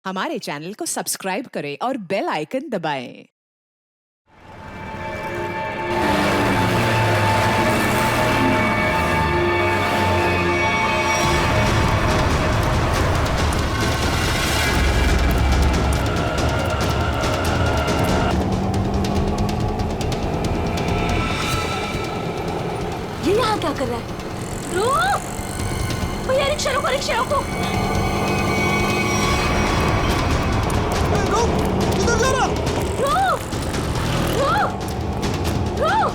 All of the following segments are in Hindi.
हमारे चैनल को सब्सक्राइब करें और बेल आइकन दबाएं। ये यहाँ क्या कर रहा है? रुक! भैया रिक्शा रोको, रिक्शा रोको! किधर जा रहा? रुक! रुक! रुक!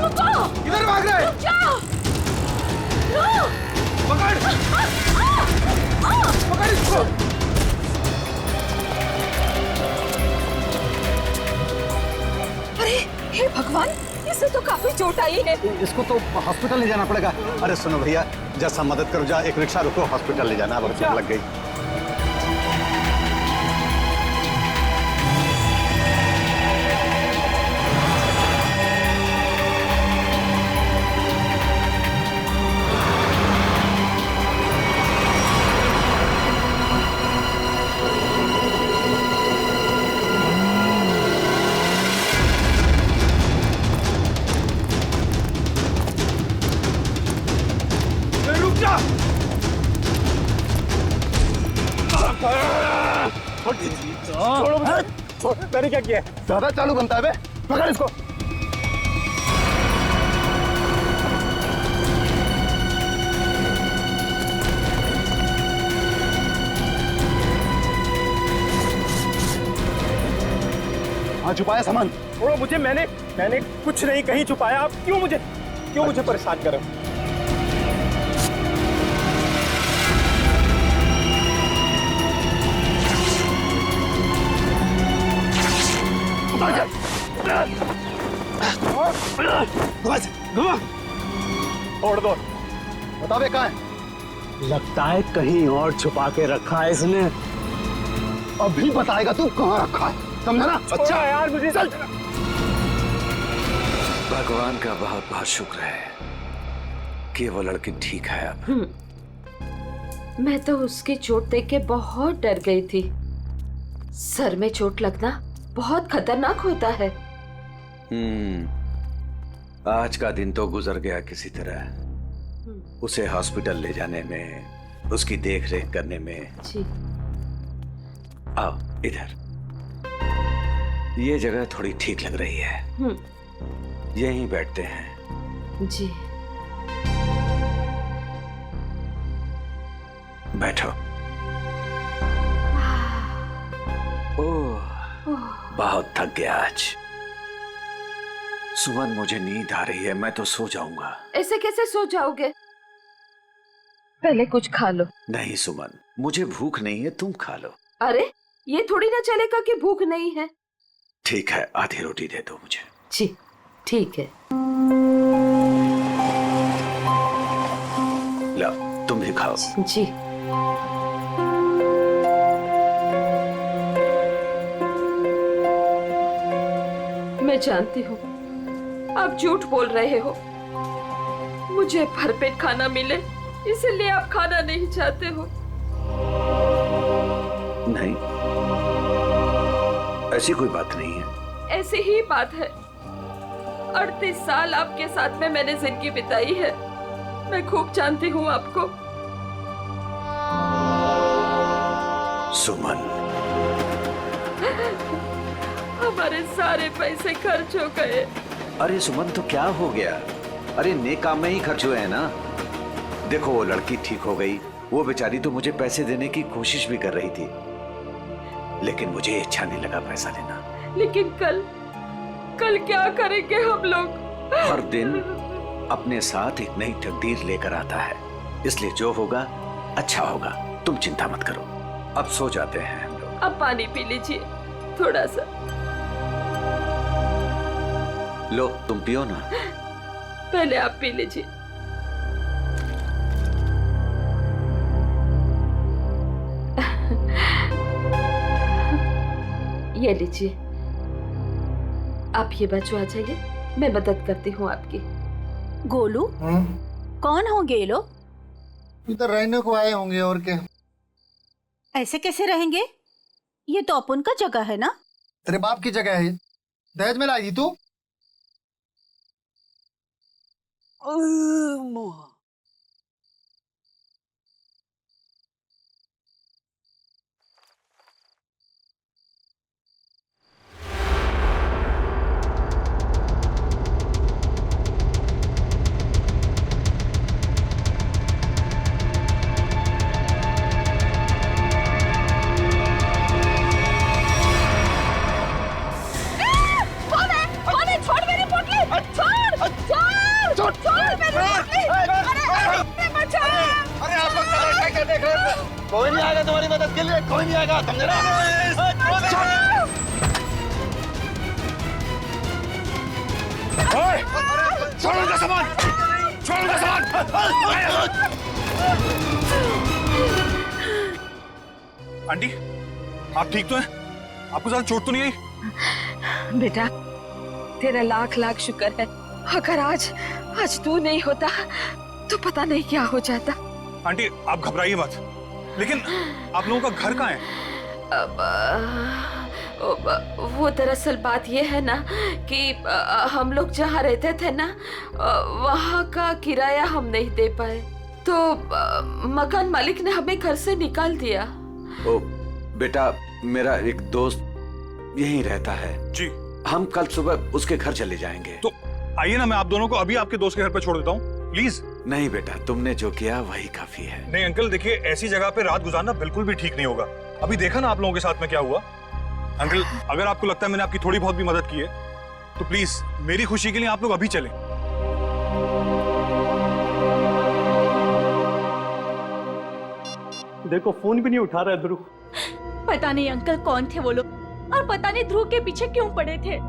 रुको! किधर भाग रहा है? रुक जाओ! रुक! पकड़! पकड़ इसको! अरे हे भगवान, इसे तो काफी चोट आई है। इसको तो हॉस्पिटल ले जाना पड़ेगा। अरे सुनो भैया, जैसा मदद करो, जा एक रिक्शा रुको, हॉस्पिटल ले जाना। अब चोट लग गई। रुक जा! छोड़ो मुझे। छोड़, मैंने क्या किया? ज्यादा चालू बनता है बे। पकड़ इसको। हाँ, छुपाया सामान। छोड़ो मुझे, मैंने कुछ नहीं कहीं छुपाया। आप क्यों मुझे परेशान कर रहे हो? छोड़ दो। बता बे, कहाँ है? लगता है कहीं और छुपा के रखा है इसने। अभी बताएगा तू कहाँ रखा है, समझा ना? अच्छा यार, मुझे चल। भगवान का बहुत बहुत शुक्र है कि वो लड़की ठीक है अब। मैं तो उसकी चोट देख के बहुत डर गई थी। सर में चोट लगना बहुत खतरनाक होता है। आज का दिन तो गुजर गया किसी तरह। उसे हॉस्पिटल ले जाने में, उसकी देख रेख करने में। जी। आओ इधर, ये जगह थोड़ी ठीक लग रही है। यहीं बैठते हैं। जी। बैठो। ओह, बहुत थक गया आज। सुमन, मुझे नींद आ रही है, मैं तो सो जाऊंगा। ऐसे कैसे सो जाओगे? पहले कुछ खा लो। नहीं सुमन, मुझे भूख नहीं है, तुम खा लो। अरे ये थोड़ी ना चलेगा कि भूख नहीं है। ठीक है, आधी रोटी दे दो मुझे। जी ठीक है। लो, तुम भी खाओ। जी। मैं जानती हूँ आप झूठ बोल रहे हो। मुझे भरपेट खाना मिले इसलिए आप खाना नहीं चाहते हो। नहीं, ऐसी कोई बात नहीं है। ऐसी ही बात है। 38 साल आपके साथ में मैंने जिंदगी बिताई है। मैं खूब जानती हूँ आपको। सुमन, हमारे सारे पैसे खर्च हो गए। अरे सुमन, तो क्या हो गया? अरे नेक काम में ही खर्च हुए हैं ना। देखो, वो लड़की ठीक हो गई। वो बेचारी तो मुझे पैसे देने की कोशिश भी कर रही थी, लेकिन मुझे अच्छा नहीं लगा पैसा लेना। लेकिन कल क्या करेंगे हम लोग? हर दिन अपने साथ एक नई तकदीर लेकर आता है, इसलिए जो होगा अच्छा होगा। तुम चिंता मत करो, अब सो जाते हैं हम लोग। अब पानी पी लीजिए थोड़ा सा। लो, तुम पियो ना। पहले आप पी लीजिए। ये लीजिए। आप ये बच्चों आ जाइए, मैं मदद करती हूँ आपकी। गोलू, कौन होंगे ये लोग? इधर रहने को आए होंगे और क्या। ऐसे कैसे रहेंगे? ये तो अपन का जगह है ना। तेरे बाप की जगह है, दहेज में लाई थी तू। अरे आप लोग क्या देख रहे हैं? कोई नहीं आएगा तुम्हारी मदद के लिए, कोई नहीं आएगा, समझे ना? छोड़ उनका सामान, छोड़ उनका सामान। आंटी, आप ठीक तो हैं? आपको ज्यादा चोट तो नहीं आई? बेटा, तेरा लाख लाख शुक्र है। अगर आज तू नहीं होता तो पता नहीं क्या हो जाता। आंटी, आप घबराइए मत। लेकिन आप लोगों का घर कहाँ है? वो दरअसल बात ये है ना कि हम लोग जहाँ रहते थे ना, वहाँ का किराया हम नहीं दे पाए, तो मकान मालिक ने हमें घर से निकाल दिया। ओ बेटा, मेरा एक दोस्त यहीं रहता है जी। हम कल सुबह उसके घर चले जाएंगे। तो आइए ना, मैं आप दोनों को अभी आपके दोस्त के घर पर छोड़ देता हूँ, प्लीज। नहीं बेटा, तुमने जो किया वही काफी है। नहीं अंकल, देखिए ऐसी जगह पे रात गुजारना बिल्कुल भी ठीक नहीं होगा। अभी देखा ना आप लोगों के साथ में क्या हुआ। अंकल, अगर आपको लगता है मैंने आपकी थोड़ी बहुत भी मदद की है तो प्लीज मेरी खुशी के लिए आप लोग अभी चलें। देखो फोन भी नहीं उठा रहा है ध्रुव। पता नहीं अंकल कौन थे वो लोग, और पता नहीं ध्रुव के पीछे क्यों पड़े थे।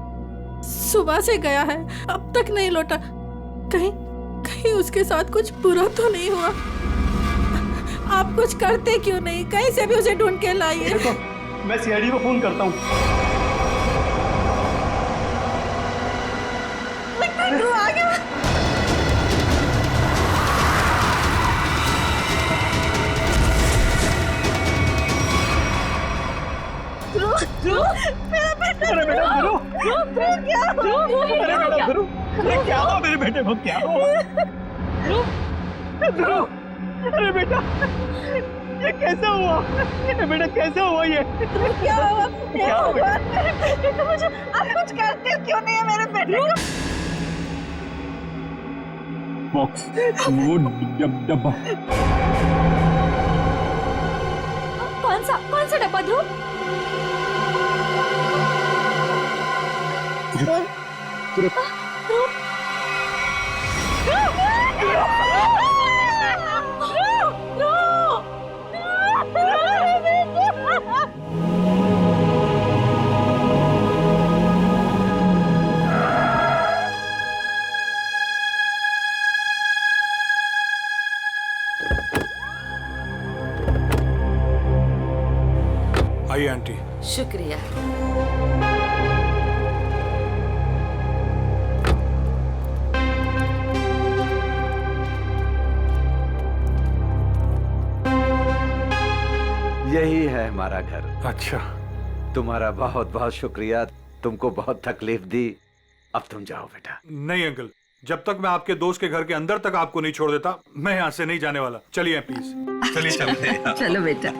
सुबह से गया है, अब तक नहीं लौटा। कहीं कहीं उसके साथ कुछ बुरा तो नहीं हुआ? आप कुछ करते क्यों नहीं? कहीं से भी उसे ढूंढ के लाइए। देखो, मैं सीआईडी को फोन करता हूँ। ध्रुव आ गया। अरे बेटा ध्रुव, अरे क्या हुआ मेरे बेटे को? क्या हुआ ध्रुव? अरे बेटा, ये कैसे हुआ? ये बेटा कैसे हुआ? ये क्या हुआ? क्या हुआ मेरे बेटे को? मुझे आप कुछ करते क्यों नहीं है मेरे बेटे को? बॉक्स, वो डब्बा। कौन सा डब्बा ध्रुव? आइए आंटी। शुक्रिया। यही है हमारा घर। अच्छा, तुम्हारा बहुत बहुत शुक्रिया, तुमको बहुत तकलीफ दी। अब तुम जाओ बेटा। नहीं अंकल, जब तक मैं आपके दोस्त के घर के अंदर तक आपको नहीं छोड़ देता, मैं यहाँ से नहीं जाने वाला। चलिए प्लीज, चलिए चलिए। चलो बेटा।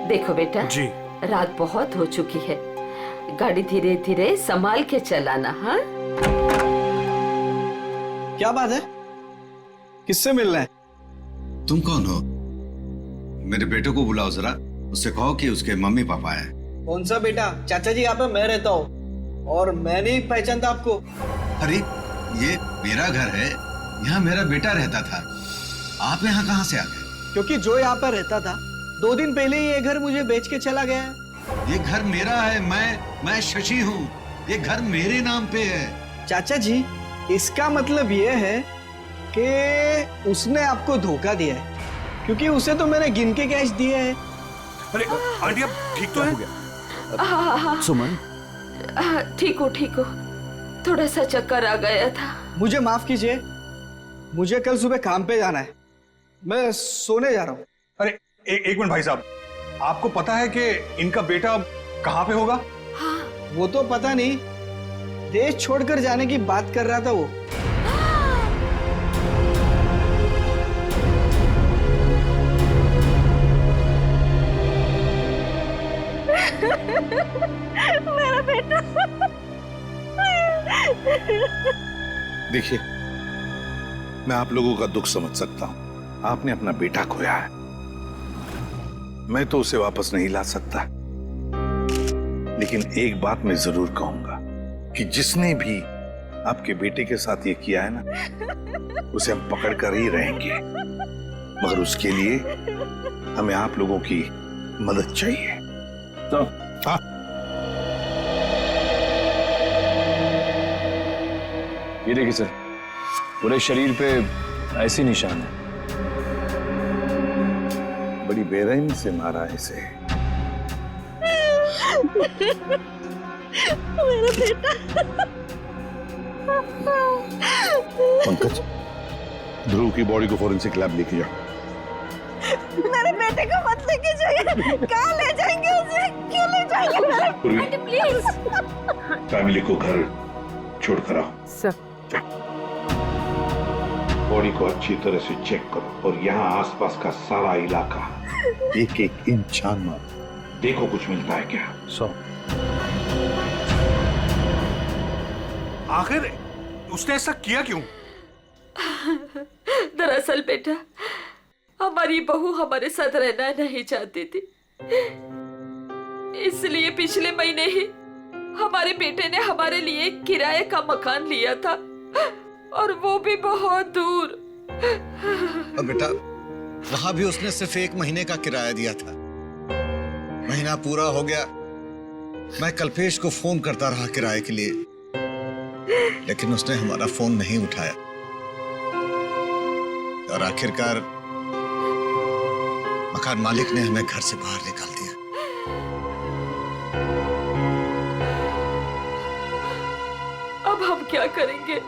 देखो बेटा जी। रात बहुत हो चुकी है, गाड़ी धीरे धीरे संभाल के चलाना। हाँ, क्या बात है? किससे मिलना है? तुम कौन हो? मेरे बेटे को बुलाओ जरा, उससे कहो कि उसके मम्मी पापा है। कौन सा बेटा? चाचा जी यहाँ पे मैं रहता हूँ और मैं नहीं पहचानता आपको। अरे ये मेरा घर है, यहाँ मेरा बेटा रहता था। आप यहाँ कहाँ से आ गए? क्योंकि जो यहाँ पर रहता था 2 दिन पहले ही ये घर मुझे बेच के चला गया है। ये घर मेरा है, मैं शशि हूँ। ये घर मेरे नाम पे है। चाचा जी, इसका मतलब ये है कि उसने आपको धोखा दिया है, क्योंकि उसे तो मैंने गिन के कैश दिए हैं। अरे आंटी, आप ठीक तो हैं? हाँ, सुमन, ठीक हो, थोड़ा सा चक्कर आ गया था। मुझे माफ कीजिए, मुझे कल सुबह काम पे जाना है, मैं सोने जा रहा हूँ। अरे एक मिनट भाई साहब, आपको पता है कि इनका बेटा कहाँ पे होगा? वो तो पता नहीं, देश छोड़कर जाने की बात कर रहा था वो। मेरा बेटा। देखिए, मैं आप लोगों का दुख समझ सकता हूं। आपने अपना बेटा खोया है, मैं तो उसे वापस नहीं ला सकता, लेकिन एक बात मैं जरूर कहूंगा कि जिसने भी आपके बेटे के साथ ये किया है ना, उसे हम पकड़ कर ही रहेंगे, मगर उसके लिए हमें आप लोगों की मदद चाहिए। तो हाँ, ये देखिए सर, पूरे शरीर पे ऐसी निशान है। बड़ी बेरहमी से मारा है इसे। मेरा बेटा। पंकज, ध्रुव की बॉडी को फॉरेंसिक लैब लेके जाओ। मेरे बेटे को मत लेके जाइए। कहाँ ले जाएंगे उसे? क्यों ले जाएंगे? प्लीज। फैमिली को घर छोड़ कर आओ। सर बॉडी को अच्छी तरह से चेक करो और यहाँ आसपास का सारा इलाका एक एक इंच छान मारो, देखो कुछ मिलता है क्या। आखिर उसने ऐसा किया क्यों? दरअसल बेटा, हमारी बहू हमारे साथ रहना नहीं चाहती थी, इसलिए पिछले महीने ही हमारे बेटे ने हमारे लिए किराए का मकान लिया था, और वो भी बहुत दूर। और बेटा, वहां भी उसने सिर्फ 1 महीने का किराया दिया था। महीना पूरा हो गया, मैं कल्पेश को फोन करता रहा किराए के लिए, लेकिन उसने हमारा फोन नहीं उठाया, और आखिरकार मकान मालिक ने हमें घर से बाहर निकाल दिया। अब हम क्या करेंगे?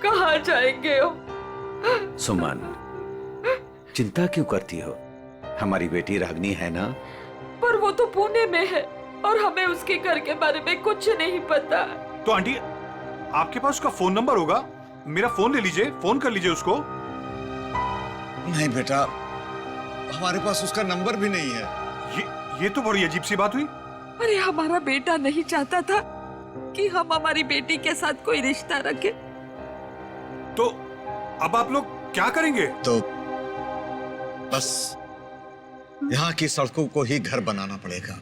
कहाँ जाएंगे हम? सुमन, चिंता क्यों करती हो? हमारी बेटी रागनी है ना? पर वो तो पुणे में है और हमें उसके घर के बारे में कुछ नहीं पता। तो आंटी, आपके पास उसका फोन नंबर होगा, मेरा फोन ले लीजिए, फोन कर लीजिए उसको। नहीं बेटा, हमारे पास उसका नंबर भी नहीं है। ये तो बड़ी अजीब सी बात हुई। अरे हमारा बेटा नहीं चाहता था कि हम हमारी बेटी के साथ कोई रिश्ता रखें। तो अब आप लोग क्या करेंगे? तो बस यहाँ की सड़कों को ही घर बनाना पड़ेगा।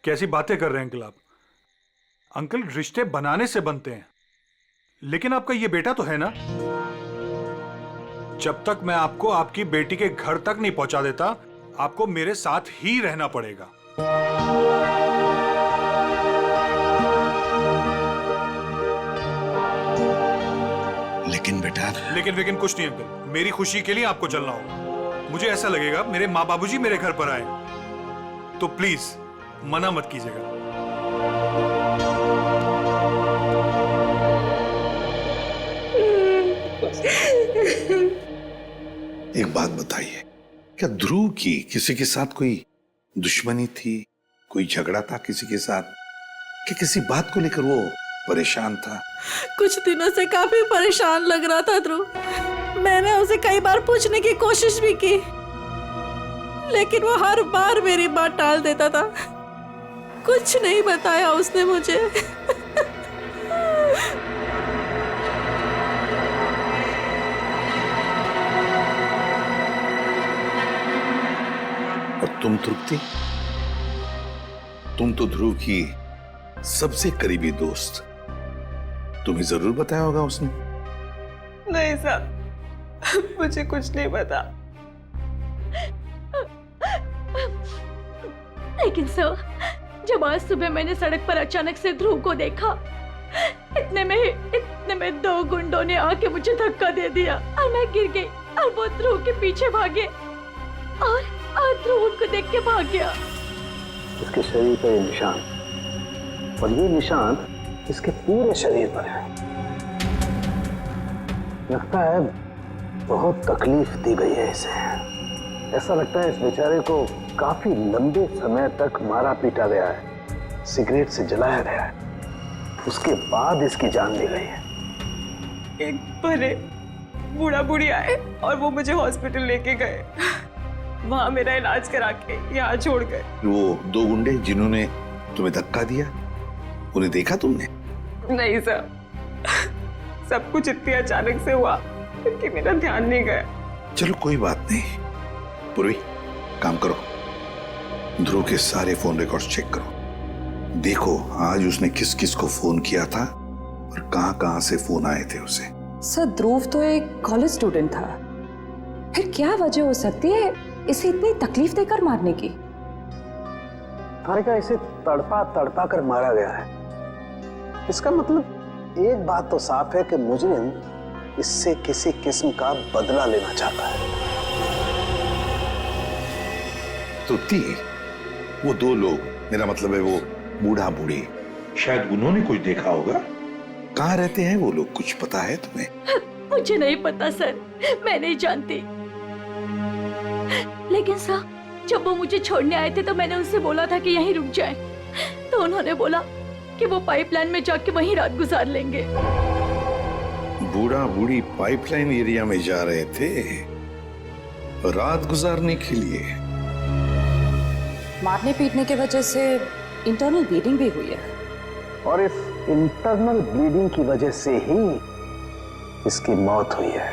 कैसी बातें कर रहे हैं अंकल आप? अंकल, रिश्ते बनाने से बनते हैं, लेकिन आपका ये बेटा तो है ना? जब तक मैं आपको आपकी बेटी के घर तक नहीं पहुंचा देता, आपको मेरे साथ ही रहना पड़ेगा। लेकिन बेटा, लेकिन कुछ नहीं अंकल, मेरी खुशी के लिए आपको चलना होगा। मुझे ऐसा लगेगा मेरे माँ बाबूजी मेरे घर पर आए, तो प्लीज मना मत कीजिएगा। एक बात बताइए, क्या ध्रुव की किसी के साथ कोई दुश्मनी थी? कोई झगड़ा था किसी के साथ? कि किसी बात को लेकर वो परेशान था? कुछ दिनों से काफी परेशान लग रहा था ध्रुव। मैंने उसे कई बार पूछने की कोशिश भी की, लेकिन वो हर बार मेरी बात टाल देता था। कुछ नहीं बताया उसने मुझे। और तुम तृप्ति, तुम तो ध्रुव की सबसे करीबी दोस्त, तुम्हें जरूर बताया होगा उसने। नहीं साहब, मुझे कुछ नहीं पता। लेकिन सर, जब आज सुबह मैंने सड़क पर अचानक से ध्रुव को देखा, इतने में 2 गुंडों ने आके मुझे धक्का दे दिया और मैं गिर गई, और वो ध्रुव के पीछे भागे और ध्रुव उनको देख के भाग गया। इसके शरीर पर ये निशान, और ये निशान इसके पूरे शरीर पर है। लगता है बहुत तकलीफ दी गई है इसे। ऐसा लगता है इस बेचारे को काफी लंबे समय तक मारा पीटा गया है, सिगरेट से जलाया गया है, उसके बाद इसकी जान ली गई है। एक भले बूढ़ा बूढ़ी आए और वो मुझे हॉस्पिटल लेके गए, वहां मेरा इलाज करा के यहाँ छोड़ गए। वो 2 गुंडे जिन्होंने तुम्हें धक्का दिया, उन्हें देखा तुमने? नहीं सर, सब कुछ इतनी अचानक से हुआ कि मेरा ध्यान नहीं गया। चलो कोई बात नहीं। पूर्वी, काम करो, ध्रुव के सारे फोन रिकॉर्ड्स चेक करो, देखो आज उसने किस किस को फोन किया था और कहां से फोन आए थे उसे। सर ध्रुव तो एक कॉलेज स्टूडेंट था, फिर क्या वजह हो सकती है इसे इतनी तकलीफ देकर मारने की? हारिका, इसे तड़पा तड़पा कर मारा गया है। इसका मतलब एक बात तो साफ है कि मुजरिम इससे किसी किस्म का बदला लेना चाहता है। तो वो 2 लोग, मेरा मतलब है वो बूढ़ा बूढ़ी, शायद उन्होंने कुछ देखा होगा। कहाँ रहते हैं वो लोग, कुछ पता है तुम्हें? मुझे नहीं पता सर, मैं नहीं जानती। लेकिन सर, जब वो मुझे छोड़ने आए थे तो मैंने उनसे बोला था कि यहीं रुक जाएं, तो उन्होंने बोला कि वो पाइपलाइन में जाके वहीं रात गुजार लेंगे। बूढ़ा बूढ़ी पाइपलाइन एरिया में जा रहे थे रात गुजारने के लिए। मारने पीटने की वजह से इंटरनल ब्लीडिंग भी हुई है, और इस इंटरनल ब्लीडिंग की वजह से ही इसकी मौत हुई है।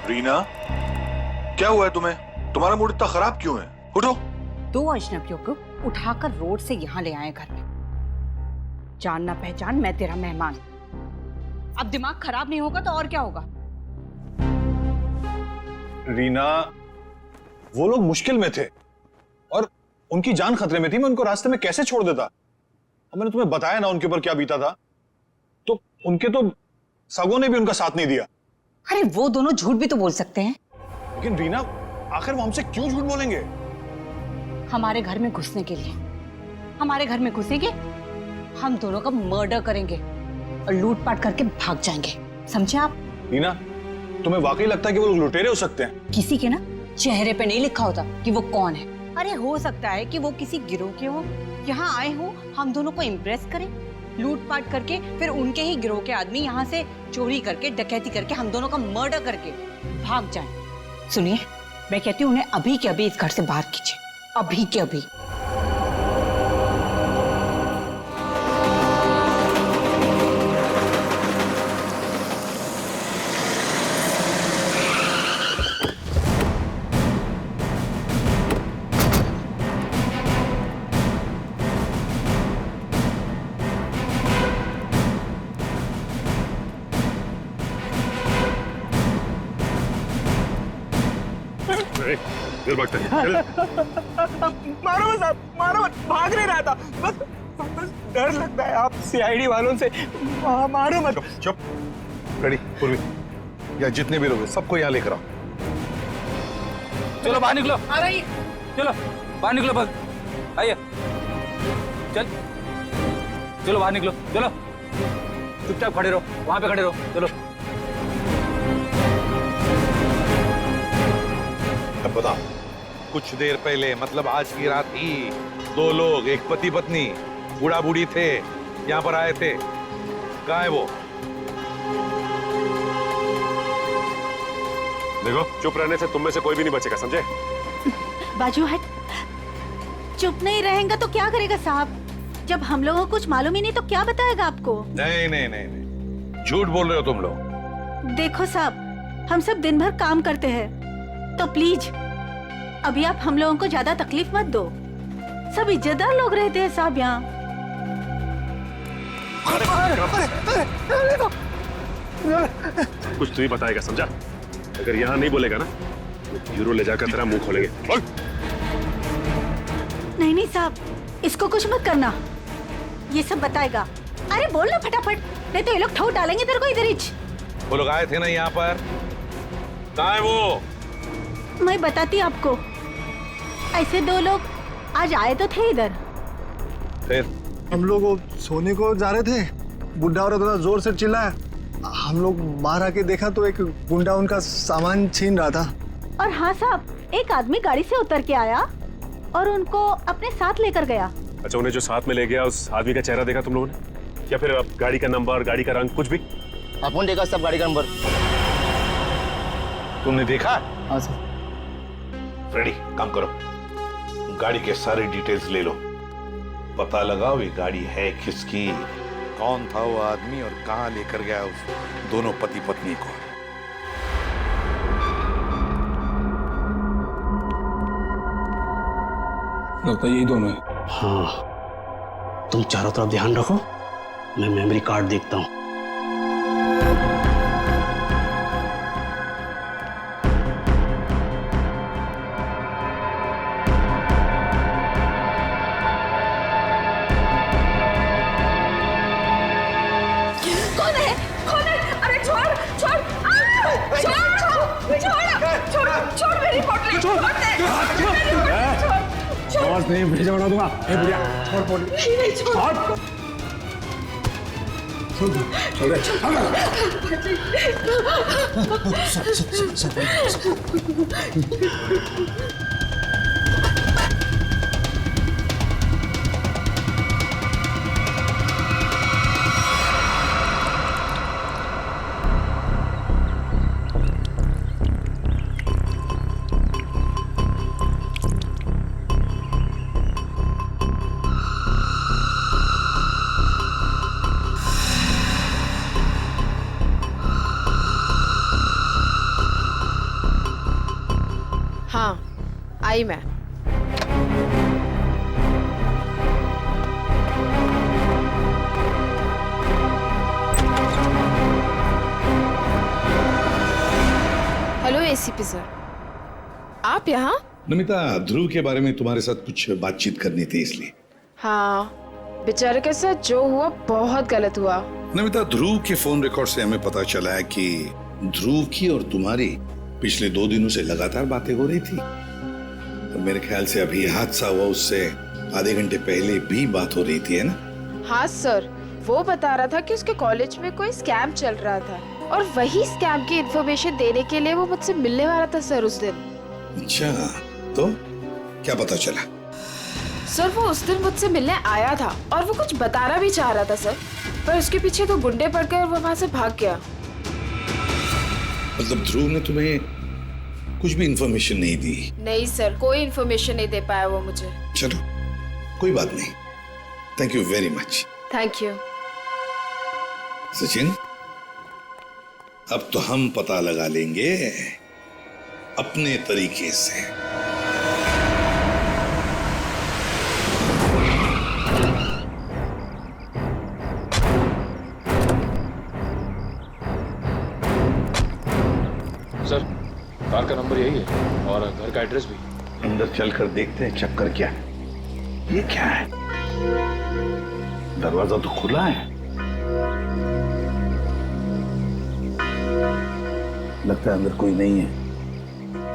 रीना, क्या हुआ है तुम्हें? तुम्हारा मूड इतना खराब क्यों है? उठो। 2 अजनबियों को उठाकर रोड से यहाँ ले आए घर में। जान ना पहचान, मैं तेरा मेहमान। अब दिमाग खराब नहीं होगा तो और क्या होगा? रीना, वो लोग मुश्किल में थे और उनकी जान खतरे में थी, मैं उनको रास्ते में कैसे छोड़ देता? और मैंने तुम्हें बताया ना उनके ऊपर क्या बीता था, तो उनके तो सगों ने भी उनका साथ नहीं दिया। अरे वो दोनों झूठ भी तो बोल सकते हैं। लेकिन रीना, आखिर वो हमसे क्यों झूठ बोलेंगे? हमारे घर में घुसने के लिए, हमारे घर में घुसेंगे, हम दोनों का मर्डर करेंगे और लूटपाट करके भाग जाएंगे, समझे आप? रीना, तुम्हें वाकई लगता है कि वो लोग लुटेरे हो सकते हैं? किसी के ना चेहरे पे नहीं लिखा होता कि वो कौन है। अरे हो सकता है कि वो किसी गिरोह के हो, यहाँ आए हो हम दोनों को इम्प्रेस करें, लूटपाट करके फिर उनके ही गिरोह के आदमी यहाँ से चोरी करके, डकैती करके, हम दोनों का मर्डर करके भाग जाएं। सुनिए, मैं कहती हूँ उन्हें अभी के अभी इस घर से बाहर कीजिए, अभी के अभी। चल भागते हैं, मारो मत साहब, मारो मत, भाग नहीं रहा था, बस डर लगता है आप सीआईडी वालों से। मारो मत। चुप। रेडी, पूर्वी, या जितने भी लोग हैं सबको यहाँ लेकर आओ। चलो बाहर निकलो। आ रही, चलो बाहर निकलो, बस आइए, चलो बाहर निकलो, चलो चुपचाप खड़े रहो, वहां पे खड़े रहो, चलो। अब बताओ, कुछ देर पहले, मतलब आज की रात ही 2 लोग, एक पति पत्नी, बूढ़ा बूढ़ी थे, यहाँ पर आए थे। कहाँ है वो? देखो, चुप रहने से तुम में से कोई भी नहीं बचेगा, समझे? बाजू हट। चुप नहीं रहेगा तो क्या करेगा साहब? जब हम लोगों को कुछ मालूम ही नहीं तो क्या बताएगा आपको? नहीं नहीं नहीं नहीं, झूठ बोल रहे हो तुम लोग। देखो साहब, हम सब दिन भर काम करते हैं, तो प्लीज अभी आप हम लोगों को ज्यादा तकलीफ मत दो। सब इज्जतदार लोग रहते हैं साहब यहाँ। कुछ तू ही बताएगा, समझा? अगर यहाँ नहीं बोलेगा ना तो ब्यूरो ले जाकर तेरा मुंह खोलेंगे। बोल। नहीं नहीं साहब, इसको कुछ मत करना, ये सब बताएगा। अरे बोल ना फटाफट, नहीं तो ये लोग ठोक डालेंगे तेरे को इधर ही। वो लोग आए थे ना यहाँ पर, कहाँ है वो? मैं बताती आपको, ऐसे 2 लोग आज आए तो थे इधर। फिर हम लोग सोने को जा रहे थे, बुढ़ा औरत थोड़ा जोर से चिल्लाया। हम लोग बाहर आके देखा तो एक गुंडा उनका सामान छीन रहा था। और हाँ साहब, एक आदमी गाड़ी से उतर के आया और उनको अपने साथ लेकर गया। अच्छा, उन्हें जो साथ में ले गया उस आदमी का चेहरा देखा तुम लोगों ने, या फिर गाड़ी का नंबर, गाड़ी का रंग, कुछ भी? अपन देखा सब गाड़ी का नंबर। तुमने देखा? हाँ सर। फ्रेडी, काम करो, गाड़ी के सारे डिटेल्स ले लो, पता लगाओ ये गाड़ी है किसकी, कौन था वो आदमी और कहां लेकर गया उस दोनों पति पत्नी को। लगता है यही दोनों है। हाँ, तुम चारों तरफ ध्यान रखो, मैं मेमोरी कार्ड देखता हूँ। कौन है? कौन है? अरे छोड़ छोड़ छोड़ छोड़ मेरी पोटली, छोड़ दे। आवाज नहीं, भेजा बना दूंगा। ए बुढ़िया, छोड़ पोटली। नहीं छोड़। छोड़ दे। हाँ, आई मैं। हेलो एसीपी सर, आप यहाँ? नमिता, ध्रुव के बारे में तुम्हारे साथ कुछ बातचीत करनी थी इसलिए। हाँ, बेचारे के साथ जो हुआ बहुत गलत हुआ। नमिता, ध्रुव के फोन रिकॉर्ड से हमें पता चला है कि ध्रुव की और तुम्हारी पिछले 2 दिनों से लगातार बातें हो रही थी। और मेरे ख्याल से अभी हादसा हुआ उससे आधे घंटे पहले भी बात हो रही थी, है ना? हाँ सर, वो बता रहा था कि उसके कॉलेज में कोई स्कैम चल रहा था और वही स्कैम की इन्फॉर्मेशन देने के लिए वो मुझसे मिलने वाला था सर उस दिन। अच्छा, तो क्या पता चला? सर वो उस दिन मुझसे मिलने आया था और वो कुछ बताना भी चाह रहा था सर, पर उसके पीछे 2 गुंडे पड़ गए और वो वहाँ से भाग गया। मतलब ध्रुव ने तुम्हें कुछ भी इंफॉर्मेशन नहीं दी? नहीं सर, कोई इन्फॉर्मेशन नहीं दे पाया वो मुझे। चलो, कोई बात नहीं, thank you very much. Thank you. Sachin, अब तो हम पता लगा लेंगे अपने तरीके से। सर, कार का नंबर यही है और घर का एड्रेस भी। अंदर चलकर देखते हैं चक्कर क्या है। ये क्या है? दरवाजा तो खुला है। लगता है अंदर कोई नहीं है।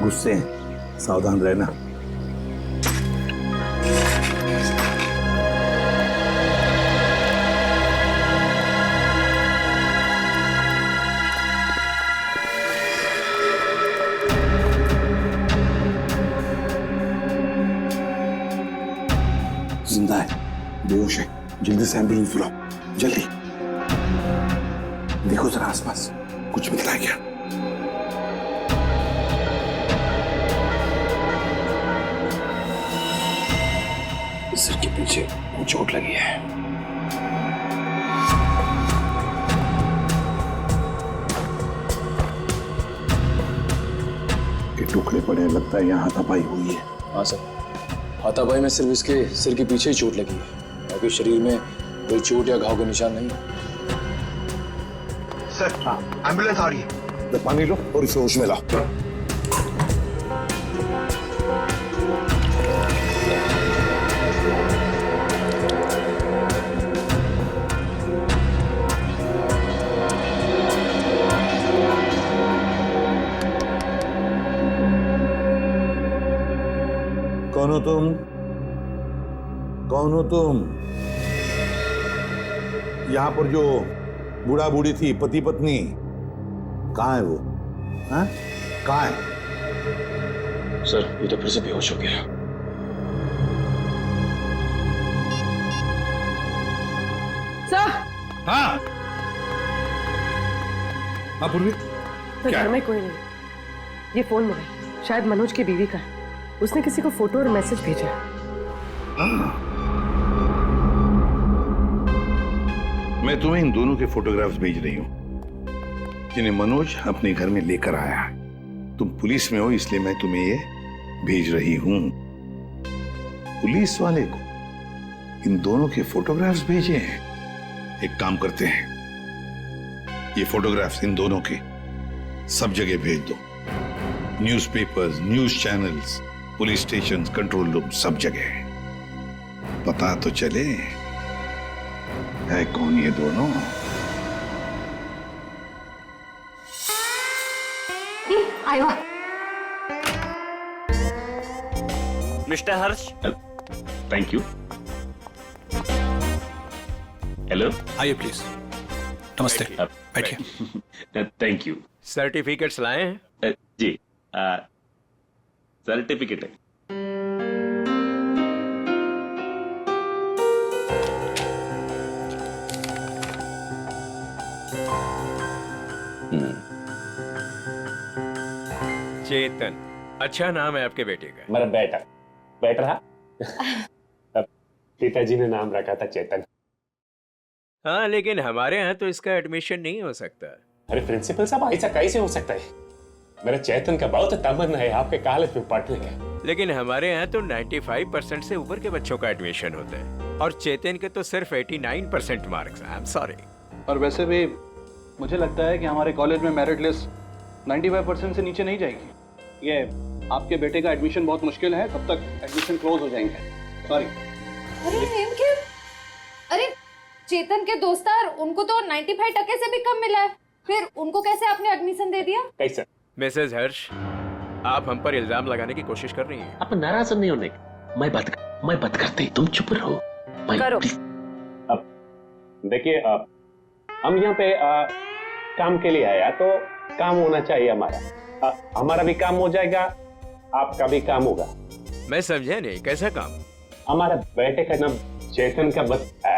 गुस्से हैं, सावधान रहना। जिंदा है, बेहोश है। जल्दी से एम्बुलेंस बुलाओ, जल्दी। देखो जरा आसपास कुछ मिलता है क्या? सिर के पीछे चोट लगी है। के टुकड़े पड़े, लगता है यहाँ हाथापाई हुई है। हाँ सर, हाथापाई में सिर्फ इसके सिर के पीछे ही चोट लगी है, बाकी शरीर में कोई चोट या घाव का निशान नहीं है। सर, एम्बुलेंस आ रही है। तो पानी लो और इसे होश में लाओ। कौन हो तुम? कौन हो तुम? यहाँ पर जो बूढ़ा बूढ़ी थी, पति पत्नी, कहाँ है वो? हाँ? कहाँ है? सर ये तो फिर से बेहोश हो गया। सर। हाँ हाँ पूर्वी, घर में कोई नहीं। ये फोन मिला, शायद मनोज की बीवी का है। उसने किसी को फोटो और मैसेज भेजा है। मैं तुम्हें इन दोनों के फोटोग्राफ्स भेज रही हूं जिन्हें मनोज अपने घर में लेकर आया है। तुम पुलिस में हो इसलिए मैं तुम्हें ये भेज रही हूं। पुलिस वाले को इन दोनों के फोटोग्राफ्स भेजे हैं। एक काम करते हैं, ये फोटोग्राफ्स इन दोनों के सब जगह भेज दो। Newspapers, news channels, police station, control room, सब जगह। पता तो चले है कौन ये दोनों। आयो। Mister Harsh. Thank you. Hello, आइए प्लीज। नमस्ते, बैठिए। Thank you. सर्टिफिकेट्स लाए हैं? जी, सर्टिफिकेट है। चेतन, अच्छा नाम है आपके बेटे का। मेरा बेटा रहा। पिताजी ने नाम रखा था चेतन। हाँ, लेकिन हमारे यहाँ तो इसका एडमिशन नहीं हो सकता। अरे प्रिंसिपल साहब, ऐसा कैसे हो सकता है? मेरा चेतन का बहुत तमन्ना है आपके कॉलेज में पढ़ने का। लेकिन हमारे यहाँ तो 95% से ऊपर के बच्चों का एडमिशन होता है और चेतन के तो सिर्फ 89% मार्क्स। I am sorry. और वैसे भी मुझे लगता है कि हमारे कॉलेज में मेरिट लिस्ट 95% से नीचे नहीं जाएगी। ये आपके बेटे का एडमिशन बहुत मुश्किल है, तब तक एडमिशन क्लोज हो जाएंगे। सॉरी। अरे चेतन के दोस्तार, उनको तो 95% से भी कम मिला है, फिर उनको कैसे आपने एडमिशन दे दिया? कैसे? मिसेज हर्ष, आप हम पर इल्जाम लगाने की कोशिश कर रही हैं। आप नाराज नहीं होने। मैं बात करते, तुम चुप रहो। करो। अब देखिए, हम यहाँ पे काम के लिए आया तो काम होना चाहिए हमारा। हमारा भी काम हो जाएगा, आपका भी काम होगा। मैं समझा नहीं, कैसा काम? हमारा बेटे का नाम चेतन का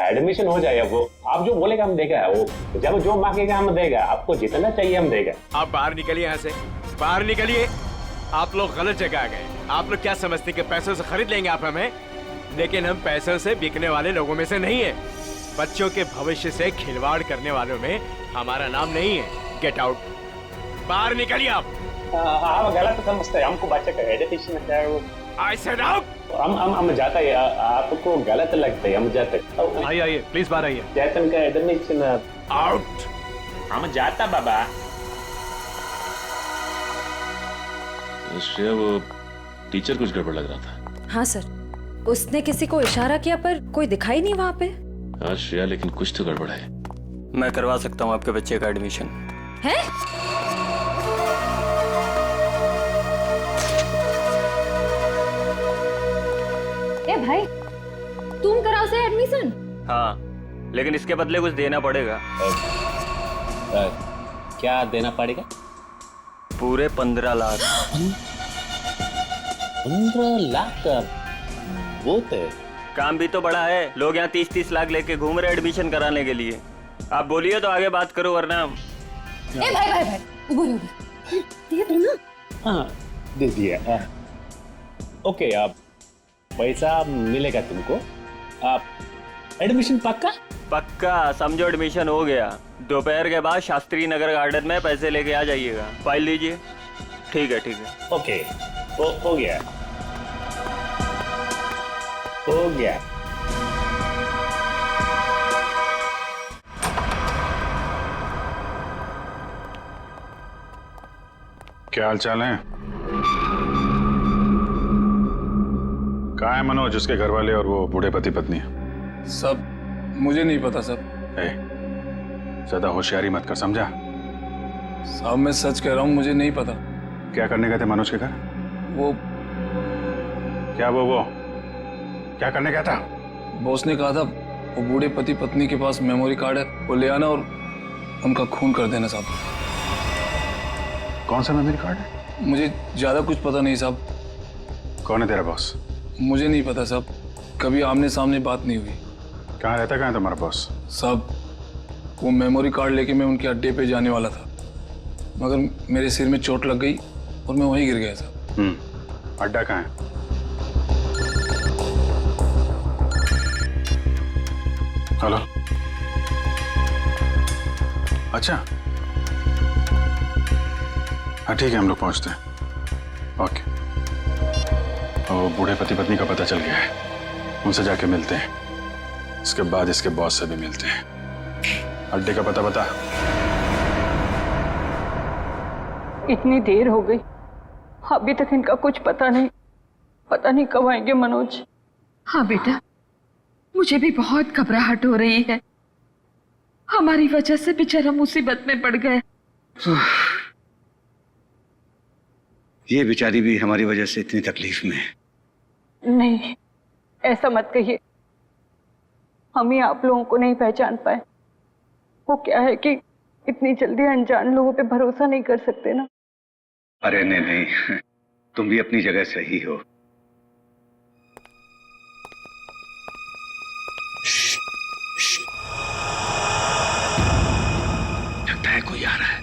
एडमिशन हो जाएगा। वो आप जो बोलेगा हम देगा, वो जब जो मांगेगा हम देगा। आपको जितना चाहिए हम देगा। आप बाहर निकलिए यहाँ से, बाहर निकलिए। आप लोग गलत जगह आ गए। आप लोग क्या समझते कि पैसों से खरीद लेंगे आप हमें? लेकिन हम पैसों से बिकने वाले लोगों में से नहीं है। बच्चों के भविष्य से खिलवाड़ करने वालों में हमारा नाम नहीं है। गेट आउट, बाहर निकलिए आप। आप गलत समझते हैं, हमको बच्चे का एजुकेशन है वो। I said out। हम जाता है, आपको गलत लगता है, हम जाते। आइए प्लीज बाहर आइए। चेतन का एडमिशन आउट। हम जाता बाबा। श्रेया, वो टीचर कुछ गड़बड़ लग रहा था। हाँ सर, उसने किसी को इशारा किया पर कोई दिखाई नहीं वहाँ पे। हाँ श्रेया, लेकिन कुछ तो गड़बड़ है। मैं करवा सकता हूँ आपके बच्चे का एडमिशन। है? ए भाई, तुम कराओ से एडमिशन? हाँ, लेकिन इसके बदले कुछ देना पड़ेगा। क्या देना पड़ेगा? पूरे 15 लाख। 15 लाख का बहुत है। काम भी तो बड़ा है। लोग यहाँ 30-30 लाख लेके घूम रहे एडमिशन कराने के लिए। आप बोलिए तो आगे बात करो, वरना। ए भाई, उबर दे दो ना। हाँ, दे दिया। ओके, आप पैसा मिलेगा तुमको। आप एडमिशन पक्का समझो, एडमिशन हो गया। दोपहर के बाद शास्त्री नगर गार्डन में पैसे लेके आ जाइएगा। फाइल लीजिए। ठीक है। ओके, हो गया। क्या हाल चाल है? कहाँ है मनोज, उसके घर वाले और वो बूढ़े पति पत्नी? सब मुझे नहीं पता सब। ज्यादा होशियारी मत कर, समझा? साहब मैं सच कह रहा हूँ, मुझे नहीं पता। क्या करने गए थे मनोज के घर? वो क्या करने गया था? बॉस ने कहा था वो बूढ़े पति पत्नी के पास मेमोरी कार्ड है, वो ले आना और उनका खून कर देना साहब। कौन सा मेमोरी कार्ड है? मुझे ज्यादा कुछ पता नहीं साहब। कौन है तेरा बॉस? मुझे नहीं पता साहब, कभी आमने सामने बात नहीं हुई। कहाँ रहता, कहाँ है तुम्हारा बॉस? साहब वो मेमोरी कार्ड लेके मैं उनके अड्डे पे जाने वाला था, मगर मेरे सिर में चोट लग गई और मैं वहीं गिर गया साहब। अड्डा कहाँ है? हेलो, अच्छा हाँ ठीक है, हम लोग पहुंचते हैं। ओके। और बूढ़े पति पत्नी का पता चल गया है, उनसे जाके मिलते हैं, इसके बाद इसके बॉस से भी मिलते हैं। अड्डे का पता बता। इतनी देर हो गई, अभी तक इनका कुछ पता नहीं कब आएंगे मनोज। हाँ बेटा, मुझे भी बहुत घबराहट हो रही है। हमारी वजह से बेचारा मुसीबत में पड़ गए। ये बेचारी भी हमारी वजह से इतनी तकलीफ में है। नहीं, ऐसा मत कहिए, हम ही आप लोगों को नहीं पहचान पाए। वो क्या है कि इतनी जल्दी अनजान लोगों पे भरोसा नहीं कर सकते ना। अरे नहीं नहीं, तुम भी अपनी जगह सही हो। लगता है कोई आ रहा है,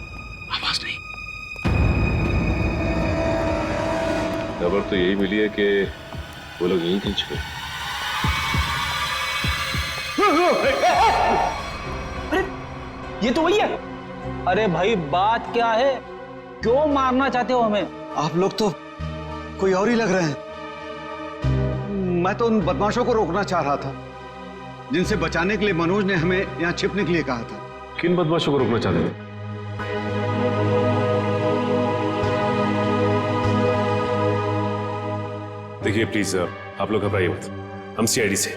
आवाज नहीं। खबर तो यही मिली है कि वो लोग यहीं कहीं छुपे। अरे ये तो वही है। अरे भाई बात क्या है, क्यों मारना चाहते हो हमें? आप लोग तो कोई और ही लग रहे हैं। मैं तो उन बदमाशों को रोकना चाह रहा था जिनसे बचाने के लिए मनोज ने हमें यहाँ छिपने के लिए कहा था। किन बदमाशों को रोकना चाहते थे? देखिए प्लीज आप लोग घबराइए मत, हम सीआईडी से।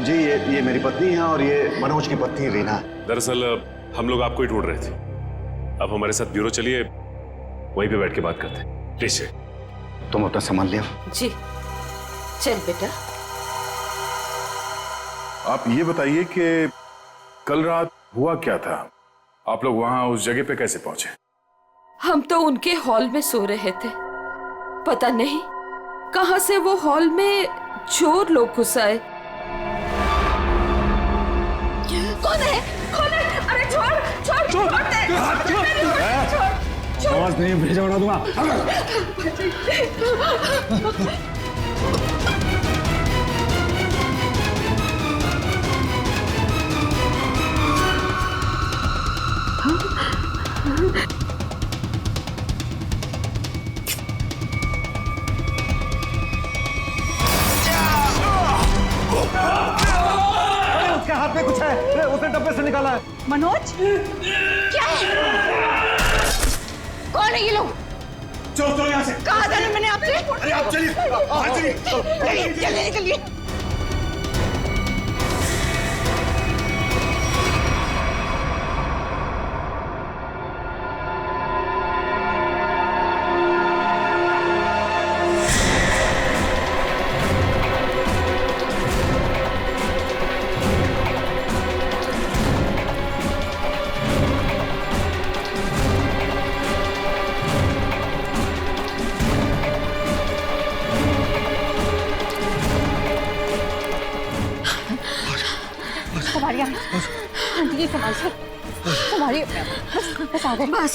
जी ये मेरी पत्नी है और ये मनोज की पत्नी रीना। दरअसल हम लोग आपको ही ढूंढ रहे थे। आप हमारे साथ ब्यूरो चलिए, वहीं पे बैठ के बात करते हैं। प्लीज तुम अपना सामान ले आओ। जी चल बेटा। आप ये बताइए कि कल रात हुआ क्या था? आप लोग वहां उस जगह पे कैसे पहुंचे? हम तो उनके हॉल में सो रहे थे, पता नहीं कहां से वो हॉल में चोर लोग घुस आए। कौन है? अरे छोड़ दे। आवाज नहीं, भेजा उड़ा दूंगा। उसके हाथ में कुछ है, उसने डब्बे से निकाला है। मनोज क्या है? कौन है ये लोग? चलो यहाँ से। कहा था ना मैंने आपसे? अरे आप चलिए, चलिए निकलिए।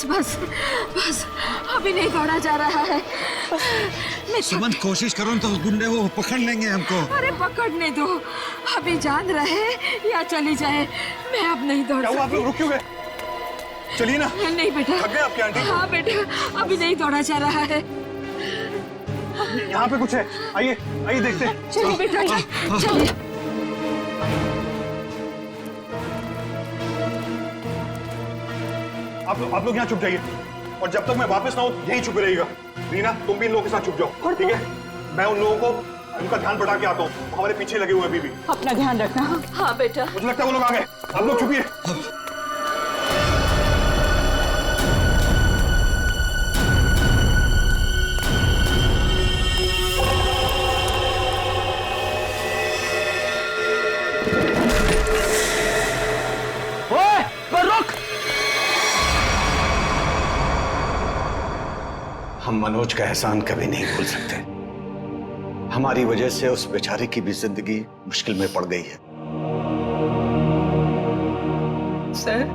बस अभी नहीं दौड़ा जा रहा है। सुमन कोशिश करो तो गुंडे वो पकड़ लेंगे हमको। अरे पकड़ने दो, अभी जान रहे या चली जाए, मैं अब नहीं दौड़ सकती। आप लोग रुक क्यों गए? चलिए ना। नहीं बेटा। थक गए आपकी आंटी? हाँ बेटा, अभी नहीं दौड़ा जा रहा है। यहाँ पे कुछ है, आइए देखते हैं। चलिए बेटा, चलिए। आप लोग यहाँ छुप जाइए और जब तक मैं वापस ना आऊं यहीं छुपे रहिएगा। रीना तुम भी इन लोगों के साथ छुप जाओ, ठीक है? मैं उन लोगों को उनका ध्यान बढ़ा के आता हूँ, हमारे पीछे लगे हुए अभी भी। अपना ध्यान रखना। हाँ बेटा। मुझे लगता है वो लोग आ गए, आप लोग छुपिए। हम मनोज का एहसान कभी नहीं भूल सकते। हमारी वजह से उस बेचारे की भी जिंदगी मुश्किल में पड़ गई है। सर,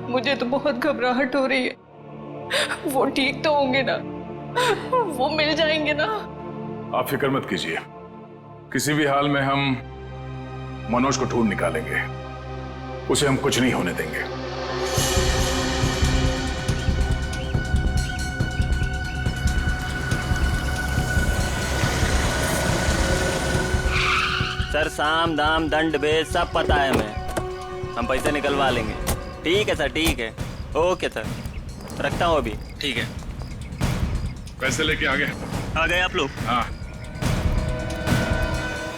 मुझे तो बहुत घबराहट हो रही है। वो ठीक तो होंगे ना? वो मिल जाएंगे ना? आप फिक्र मत कीजिए, किसी भी हाल में हम मनोज को ढूंढ निकालेंगे। उसे हम कुछ नहीं होने देंगे। सर, साम दाम दंड भेद सब पता है हमें। हम पैसे निकलवा लेंगे। ठीक है सर, ठीक है। ओके सर, रखता हूँ अभी। ठीक है, पैसे लेके आ गए आप लोग? हाँ।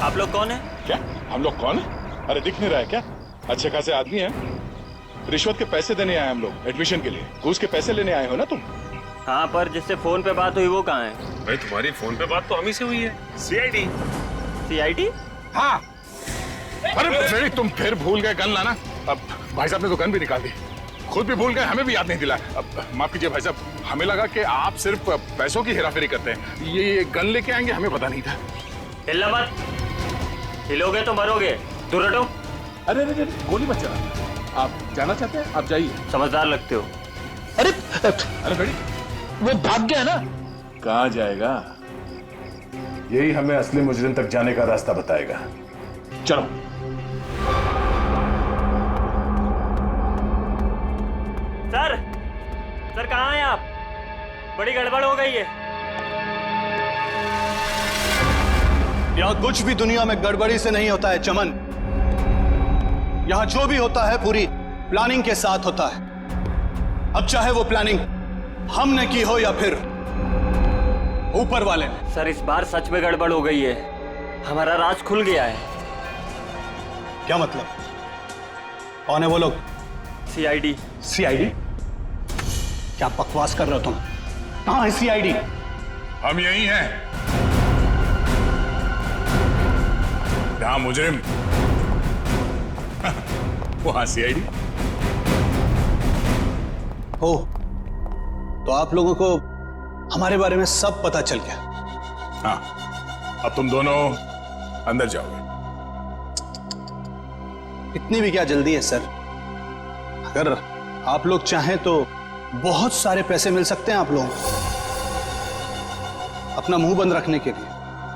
आप लोग कौन है? क्या हम लोग कौन है? अरे दिख नहीं रहा है क्या? अच्छे खासे आदमी हैं। रिश्वत के पैसे देने आए हम लोग, एडमिशन के लिए। घूस के पैसे लेने आए हो ना तुम? हाँ, पर जिससे फोन पे बात हुई वो कहाँ है? भाई तुम्हारी फोन पे बात तो हम ही से हुई है। सीआईडी। सीआईडी? हाँ। अरे फ्रेडी, तुम फिर भूल गए गन लाना। अब भाई साहब ने तो गन भी निकाल दी, खुद भी भूल गए, हमें भी याद नहीं दिला। अब माफ कीजिए भाई साहब, हमें लगा कि आप सिर्फ पैसों की हेराफेरी करते हैं। ये गन लेके आएंगे, हमें पता नहीं था। हिलना मत, हिलोगे तो मरोगे। दूर हटो। अरे अरे गोली मत चला। आप जाना चाहते हैं? आप जाइए। समझदार लगते हो। अरे अरे फ्रेडी, वो भाग गया ना। कहाँ जाएगा? यही हमें असली मुजरिम तक जाने का रास्ता बताएगा। चलो। सर, सर कहाँ हैं आप? बड़ी गड़बड़ हो गई है। यहाँ कुछ भी दुनिया में गड़बड़ी से नहीं होता है चमन। यहाँ जो भी होता है पूरी प्लानिंग के साथ होता है। अब चाहे वो प्लानिंग हमने की हो या फिर ऊपर वाले ने। सर, इस बार सच में गड़बड़ हो गई है। हमारा राज खुल गया है। क्या मतलब? कौन है वो लोग? सीआईडी। सीआईडी? क्या बकवास कर रहे हो तुम? कहाँ है सीआईडी? हम यही हैं। जहां मुजरिम वहां सीआईडी। हो तो आप लोगों को हमारे बारे में सब पता चल गया। हाँ, अब तुम दोनों अंदर जाओगे। इतनी भी क्या जल्दी है सर? अगर आप लोग चाहें तो बहुत सारे पैसे मिल सकते हैं आप लोगों को, अपना मुंह बंद रखने के लिए।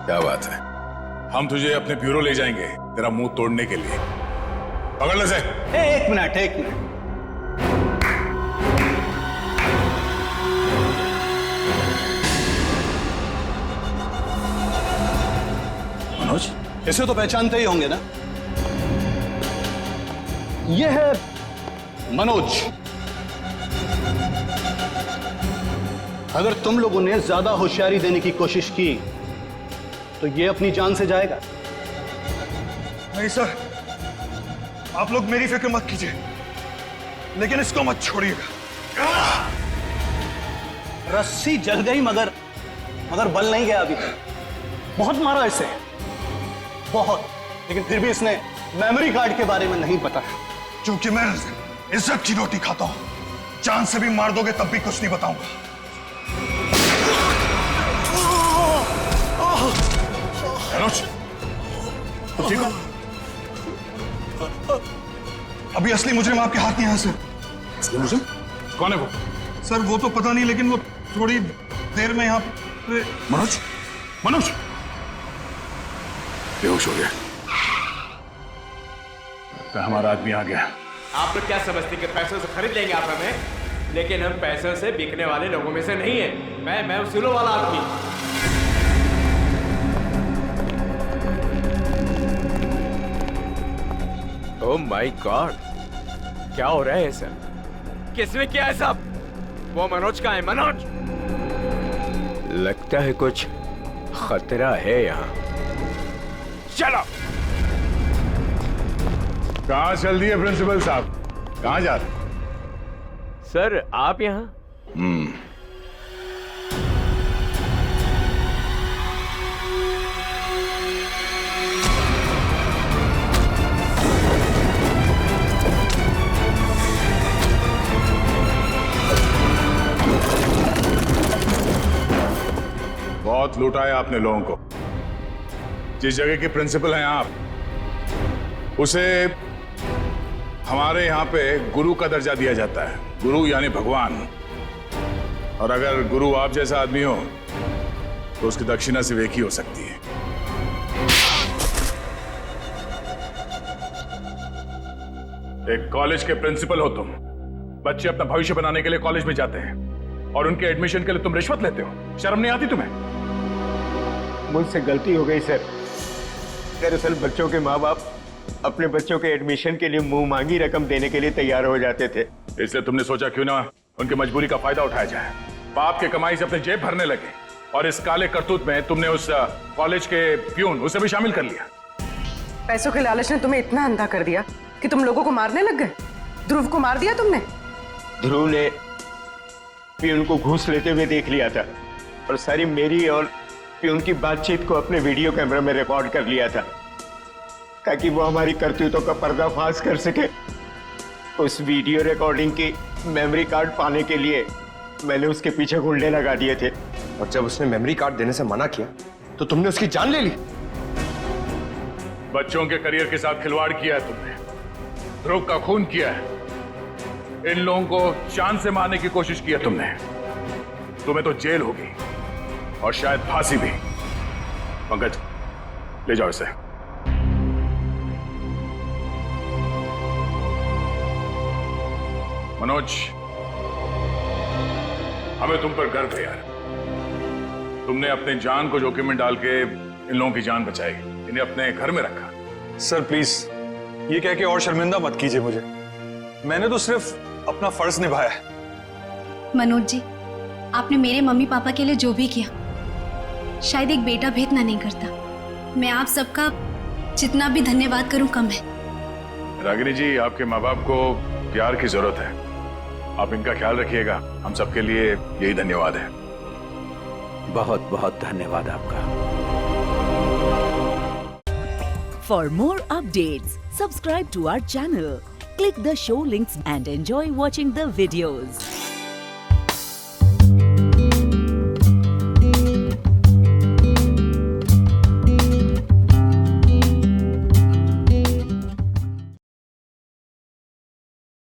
क्या बात है, हम तुझे अपने ब्यूरो ले जाएंगे तेरा मुंह तोड़ने के लिए। पकड़ ले से। एक मिनट, एक मिनट। मनोज, इसे तो पहचानते ही होंगे ना? यह है मनोज। अगर तुम लोगों ने ज्यादा होशियारी देने की कोशिश की तो ये अपनी जान से जाएगा। नहीं सर, आप लोग मेरी फिक्र मत कीजिए, लेकिन इसको मत छोड़िएगा। रस्सी जल गई मगर बल नहीं गया अभी तक। बहुत मारा इसे, बहुत, लेकिन फिर भी इसने मेमोरी कार्ड के बारे में नहीं पता। क्योंकि मैं इज्जत की रोटी खाता हूं, जान से भी मार दोगे तब भी कुछ नहीं बताऊंगा। मनोज, तुम ठीक हो? अभी असली मुजरिम आपके हाथ में है सर। असली मुजरिम? कौन है वो? सर वो तो पता नहीं, लेकिन वो थोड़ी देर में यहाँ पे। मनोज, मनोज बेहोश हो गया। तो हमारा आदमी आ गया। आप लोग क्या समझते हैं कि पैसों से खरीद लेंगे आप हमें? लेकिन हम पैसों से बिकने वाले लोगों में से नहीं है। मैं उसूलों वाला आदमी। ओह माय गॉड, क्या हो रहा है सर? किसने किया है सब? वो मनोज का है। मनोज, लगता है कुछ खतरा है यहाँ। चलो। कहाँ चल दिए प्रिंसिपल साहब? कहाँ जा रहे? सर आप यहाँ? बहुत लुटाया आपने लोगों को। जिस जगह के प्रिंसिपल हैं आप, उसे हमारे यहाँ पे गुरु का दर्जा दिया जाता है। गुरु यानी भगवान। और अगर गुरु आप जैसा आदमी हो तो उसकी दक्षिणा सिर्फ एक ही हो सकती है। एक कॉलेज के प्रिंसिपल हो तुम। बच्चे अपना भविष्य बनाने के लिए कॉलेज में जाते हैं और उनके एडमिशन के लिए तुम रिश्वत लेते हो। शर्म नहीं आती तुम्हें? मुझसे गलती हो गई सर। दरअसल बच्चों के माँ बाप अपने बच्चों के एडमिशन के लिए मुंह मांगी रकम देने के लिए तैयार हो जाते थे। इसलिए तुमने सोचा क्यों ना उनकी मजबूरी का फायदा उठाया जाए। बाप के कमाई से अपने जेब भरने लगे और इस काले करतूत में तुमने उस कॉलेज के प्यून उसे भी शामिल कर लिया। पैसों के लालच ने तुम्हें इतना अंधा कर दिया कि तुम लोगों को मारने लग गए। ध्रुव को मार दिया तुमने। ध्रुव ने प्यून को घूस लेते हुए देख लिया था और सारी मेरी और प्यून की बातचीत को अपने वीडियो कैमरा में रिकॉर्ड कर लिया था ताकि वो हमारी करतूतों का पर्दाफाश कर सके। उस वीडियो रिकॉर्डिंग की मेमोरी कार्ड पाने के लिए मैंने उसके पीछे गुंडे लगा दिए थे। और जब उसने मेमोरी कार्ड देने से मना किया तो तुमने उसकी जान ले ली। बच्चों के करियर के साथ खिलवाड़ किया है तुमने। ध्रुव का खून किया है। इन लोगों को जान से मारने की कोशिश की है तुमने। तुम्हें तो जेल होगी और शायद फांसी भी। पंकज, ले जाओ इसे। मनोज, हमें तुम पर गर्व है यार। तुमने अपने जान को जोखिम में डाल के इन लोगों की जान बचाई, इन्हें अपने घर में रखा। सर प्लीज ये कह के और शर्मिंदा मत कीजिए मुझे। मैंने तो सिर्फ अपना फर्ज निभाया है। मनोज जी, आपने मेरे मम्मी पापा के लिए जो भी किया, शायद एक बेटा भी इतना नहीं करता। मैं आप सबका जितना भी धन्यवाद करूं कम है। रागिनी जी, आपके माँ बाप को प्यार की जरूरत है। आप इनका ख्याल रखिएगा। हम सबके लिए यही धन्यवाद है। बहुत बहुत धन्यवाद आपका। For more updates, subscribe to our channel, click the show links and enjoy watching the videos.